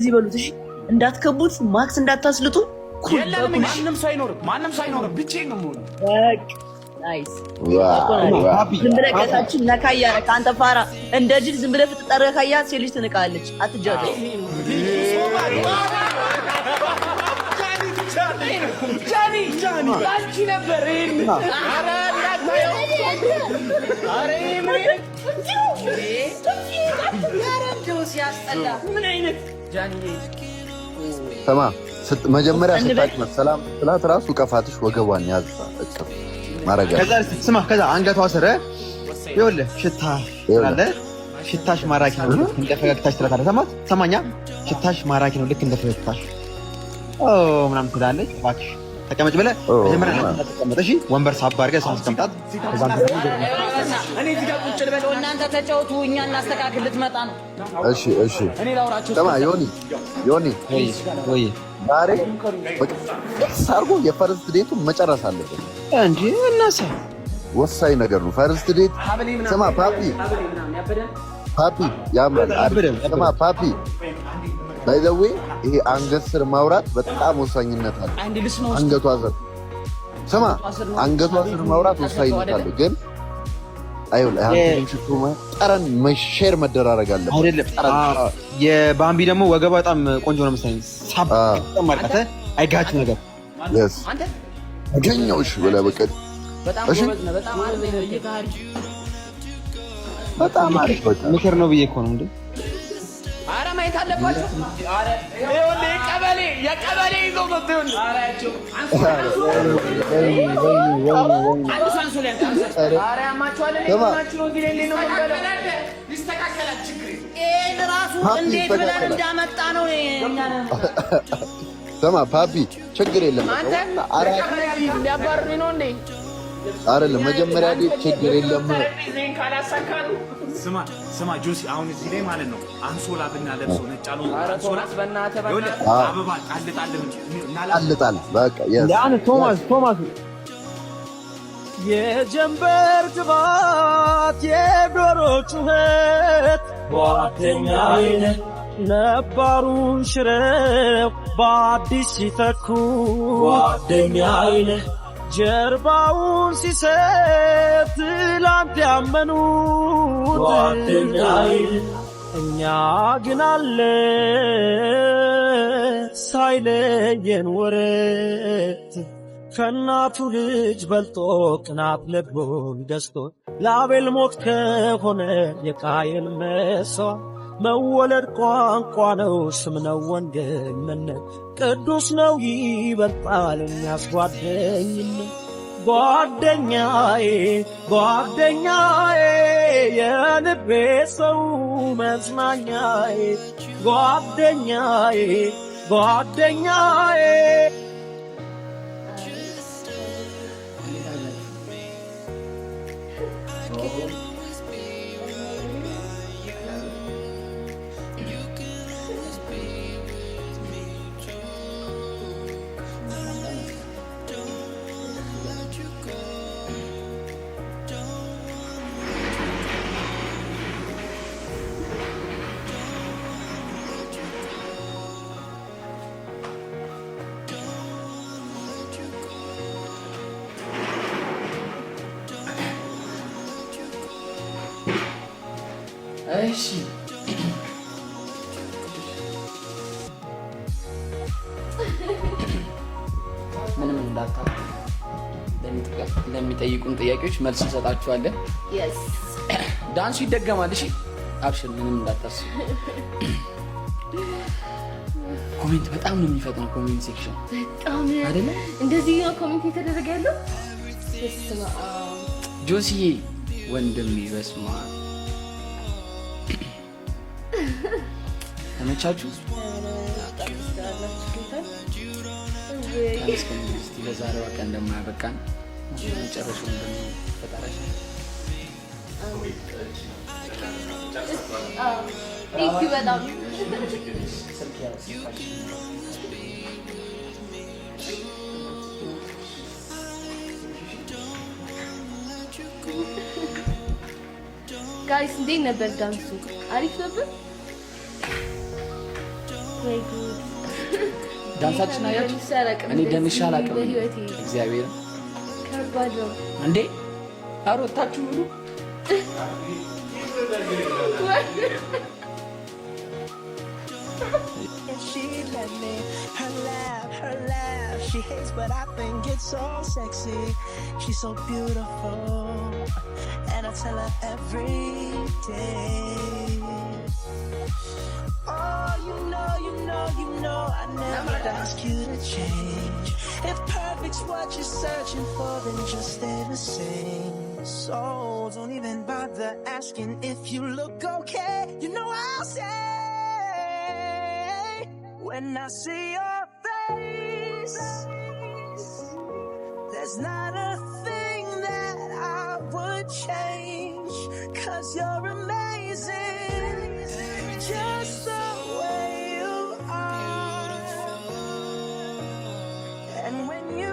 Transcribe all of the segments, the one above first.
እዚህ በሉት እሺ። እንዳትከቡት ማክስ እንዳታስልጡ። የለም ማንም ሳይኖር ብቻዬን ነው የምሆነው። ናይስ ዝም ብለህ ከታችን ነካ እያደረክ አንተ ፋራ እንደ ጅል ዝም ብለህ ፍጥጠር ካያት ሴት ልጅ ትንቃለች። አትጃጃ ጃኒ አንቺ ነበር ተማ መጀመሪያ ስታጭመት ሰላም ስላት ራሱ ቀፋትሽ ወገቧን ያዝ እቅፍ ማረጋ ስማ ከዛ አንገቷ ስር ይኸውልህ ሽታ አለ። ሽታሽ ማራኪ ነው እንደ ፈገግታሽ ትላታለህ። ሰማኛ ሽታሽ ማራኪ ነው ልክ እንደ ፈገግታሽ ምናምን ትላለች። እባክሽ ተቀመጭ ብለህ መጀመሪያ ተቀመጥ እሺ። ወንበር ሳባ አድርገህ ሰው አስቀምጣት። እኔ እዚህ ጋር ቁጭ ልበል፣ እናንተ ተጫወቱ፣ እኛ እናስተካክል። ልትመጣ ነው። እሺ ተማ ዮኒ ወይ ዛሬ ሳርጎ የፈርስት ዴቱን መጨረስ አለበት እንጂ እናሳ ወሳኝ ነገር ነው። ፈርስት ዴት ስማ ፓፒ ያምራል። ስማ ፓፒ ባይ ዘ ዌይ ይሄ አንገት ስር ማውራት በጣም ወሳኝነት አለው። አንገቷ ስር ስማ አንገቷ ስር ማውራት ወሳኝነት አለው። ግን አይውል አንተን ሽቱማ ጠረን ሼር መደራረግ አለበት አይደለም። ጠረን የባምቢ ደግሞ ወገባ በጣም ቆንጆ ነው መሰለኝ። ሳብ ተማርካተ አይጋጭ ነገር yes አገኘውሽ ብለህ በቀጥ በጣም አሪፍ ምክር ነው ብዬ እኮ ነው እንዴ። ኧረ ማየት አለባችሁ። ኧረ ይኸውልህ የቀበሌ ይዞ መጥቶ አራያቸው ስማ ፓፒ ችግር የለም አይደለም መጀመሪያ ላይ ችግር የለም። ስማ ጆሲ አሁን እዚህ ላይ ማለት ነው አንሶላ ብናለብሰው ነጭ አንሶላ አበባ ጣል በቃ ያን ቶማስ የጀንበር ግባት የዶሮ ጩኸት ጓደኛዬ ነባሩን ሽረው በአዲስ ሲተኩ ጓደኛዬ ጀርባውን ሲሰጥ ትላንት ያመኑት ጓደኛዬ እኛ ግን አለ ሳይለየን ወረት ከእናቱ ልጅ በልጦ ቅናት ልቡን ገዝቶ ለአቤል ሞት ከሆነ የቃየል መስዋዕት መወለድ ቋንቋ ነው ስም ነው ወንድምነት ቅዱስ ነው ይበልጣል የሚያስጓደኝነት ጓደኛዬ የልቤ ሰው መጽናኛዬ ጓደኛዬ እሺ ምንም እንዳታውቁ ለሚጠይቁን ጥያቄዎች መልስ እንሰጣችኋለን። ዳንሱ ይደገማል። እሺ አብሽር፣ ምንም እንዳታስቡ። ኮሜንት በጣም ነው የሚፈጥነው። ኮሜንት ሴክሽን በጣም አይደለ? እንደዚህ ነው ኮሜንት የተደረገ ያለው። ጆሲዬ ወንድሜ በስማ ተመቻችሁ? እስቲ ለዛሬዋ ቀን እንደማያበቃን መጨረሻው እንደፈጣራሽ ቴንክ ዩ በጣም ጋይስ እንዴት ነበር ዳንሱ? አሪፍ ነበር። ዳንሳችን አያችሁ? እኔ ደንሻ አላውቅም እግዚአብሔር ከባድ ነው እንዴ አሮታችሁ ሙሉ She let me, her laugh, she hates but I think it's so sexy. She's so beautiful, and I tell her every day. Oh, you know, I never ask you to change. If perfect's what you're searching for, then just stay the same. So don't even bother asking if you look okay. You know I'll say when I see your face, there's not a thing that I would change, 'cause you're amazing, just the way you are. And when you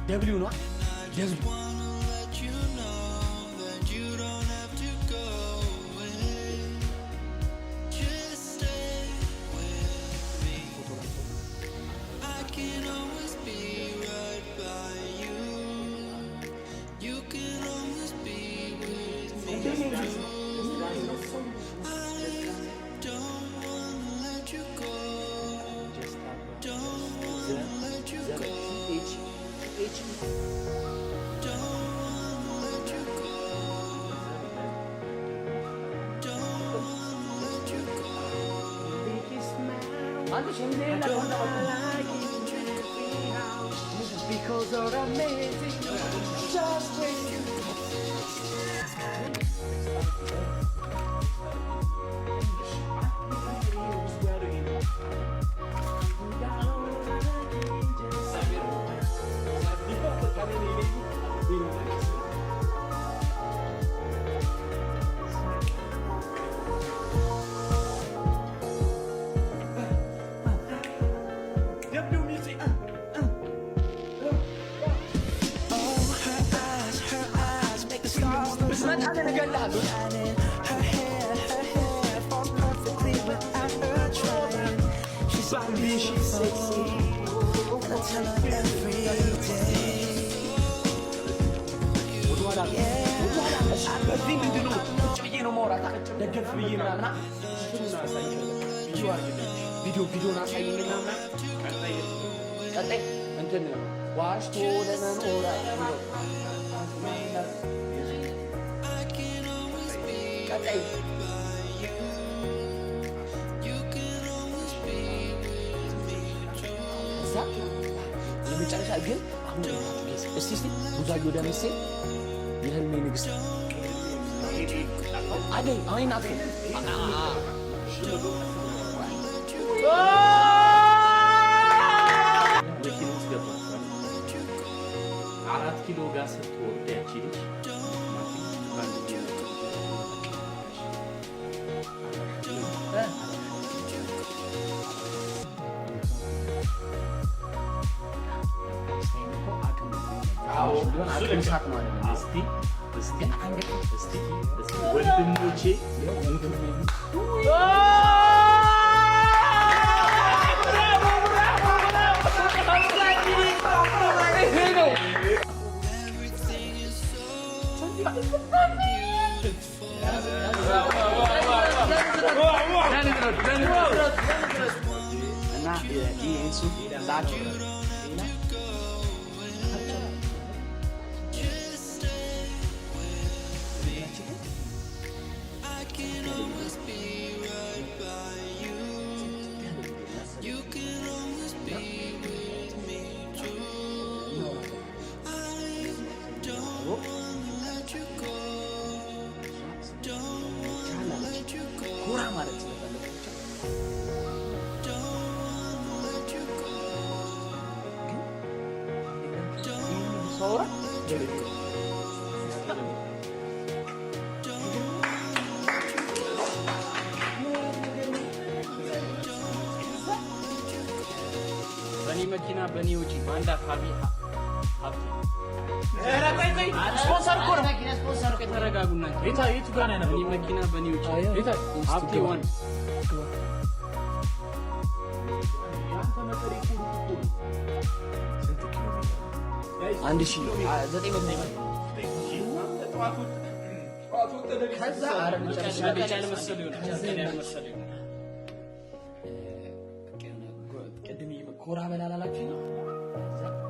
ደብሊው ነው ደብሊው because you're amazing, just when you በዚህ ምንድን ነው ቁጭ ብዬ ነው ማውራት ደገፍ ብዬ ምናምን ቪዲዮን አሳይኝና ቀጣይ እንትን ዋሽቶ ለመኖር ቀጣይ እዛ የመጨረሻ ግን አሁን እስቲ ብዙአየሁ ደምሴ የህልሜ ንግስት አደይ አይ ናት አራት ኪሎ ጋር ስትወርድ ያቺ ልጅ ወንድሞቼ ይሄን ሱፍ ላችሁ በኔ መኪና በኔ ወጪ ማንዳ ፋቢ ሀብቴ ስፖንሰር እኮ ነው። ስፖንሰር ተረጋጉና የቱ ጋር ነው? በኔ መኪና በኔ ወጪ ሀብቴ ዋን አንድ ሺህ 900 ከዛ ቅድም ኮራ በላላላችሁ ነው።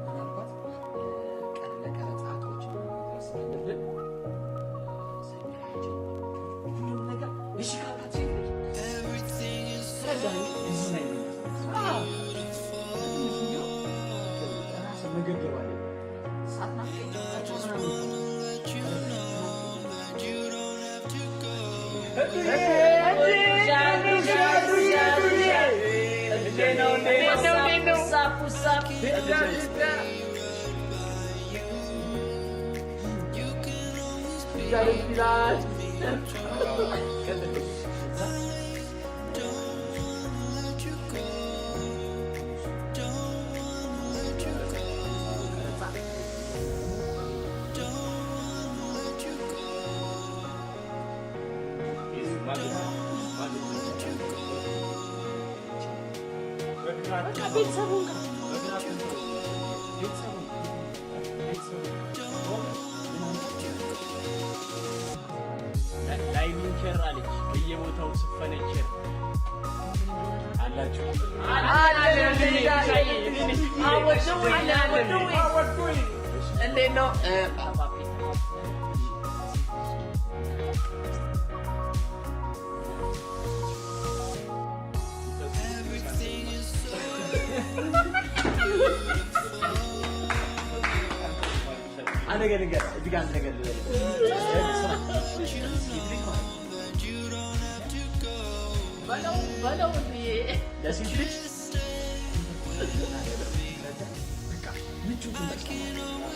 ምናልባት ቀን ለቀረጻ ነገር እሺ ካላችሁ በየቦታው ስፈነቸር አላችሁ እንዴት ነው? ነገር እዚህ ጋር ነገር በለው ለሴት ልጅ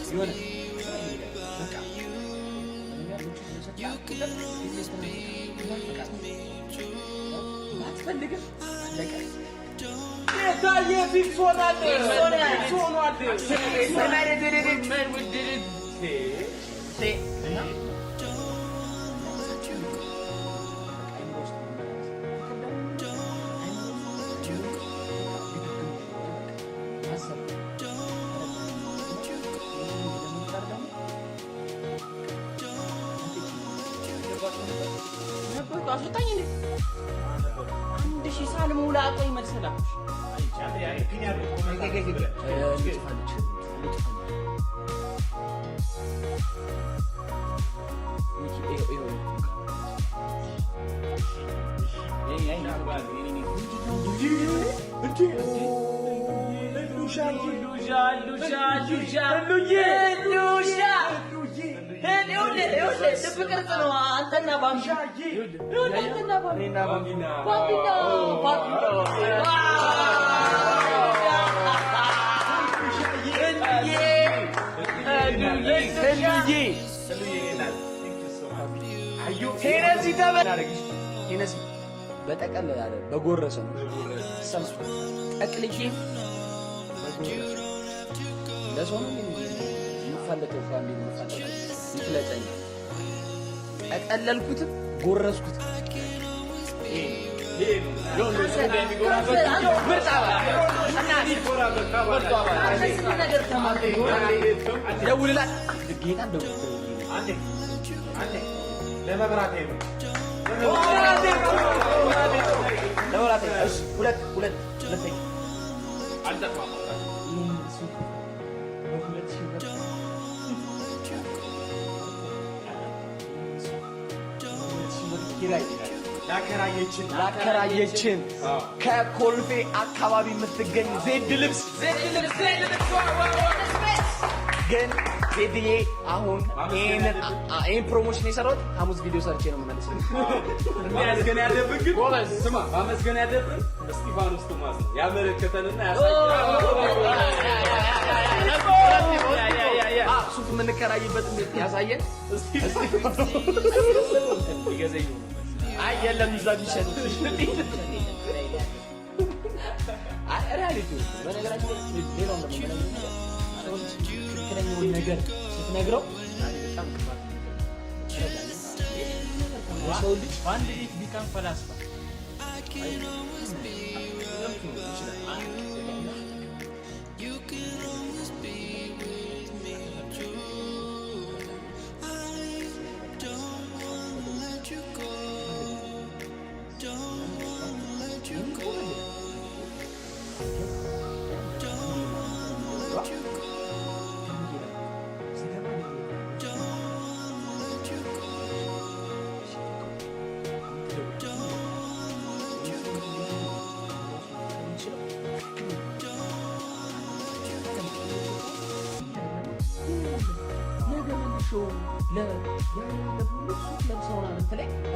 የሆነ ባትፈልግም ታየ ፊክስ ሆናል። አስወጣኝ እንዴ! አንድ ሺህ ሳልሞላ ቆይ መልሰላ በጠቀል ያለ በጎረሰ ነው ሰምስ ጠቅልዬ በጎረሰ ለሰው ነው የሚፈልገው ፋሚሊ የሚፈልገው ይጥለጠኝ ጠቀለልኩት ጎረስኩት ሁለት ላከራየችን ከኮልፌ አካባቢ የምትገኝ ዜድ ልብስ ግን ዜድዬ አሁን ይሄን ፕሮሞሽን የሰራሁት ሐሙስ ቪዲዮ ሰርቼ ነው የምመልሰው። ማመስገን ያለብን ግን ጎበዝ ስማ፣ ማመስገን ያለብን እስጢፋኖስ ቶማስ ነው ያመለከተንና ሱፍ የምንከራይበት ያሳየን እስጢፋኖስ ይገዘኝ። አይ የለም እዛ ቢሸጥ አይ ሪያሊቲ በነገራችን ላይ ሌላው ትክክለኛውን ነገር ስትነግረው በጣም ክፋት ሰው ልጅ በአንድ ቤት ቢቀም ፈላስፋ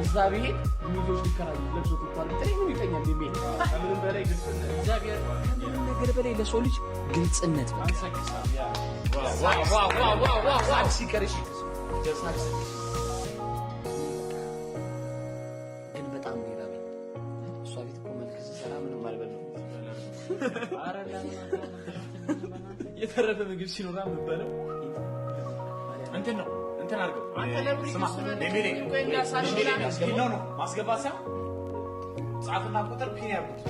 እዛ ብሄድ ሚዞች ሊከራዩ ለብሶ ተጣሉ ተለይ ነው ይተኛል ቢል ከምንም በላይ ግልጽነት እግዚአብሔር ምንም ነገር በላይ ለሰው ልጅ ግልጽነት ሳክሲ ከርሽ ሳክሲ ግን በጣም ይራበኝ እሷ ቤት እኮ መልክስ ሰራ ምንም አልበላም። አረላ የተረፈ ምግብ ሲኖር ምበለው እንትን ነው እንትን አድርገው ስማ ለሚሬ ነው ማስገባት ሳይሆን ጻፍና ቁጥር ፒን ያርጉት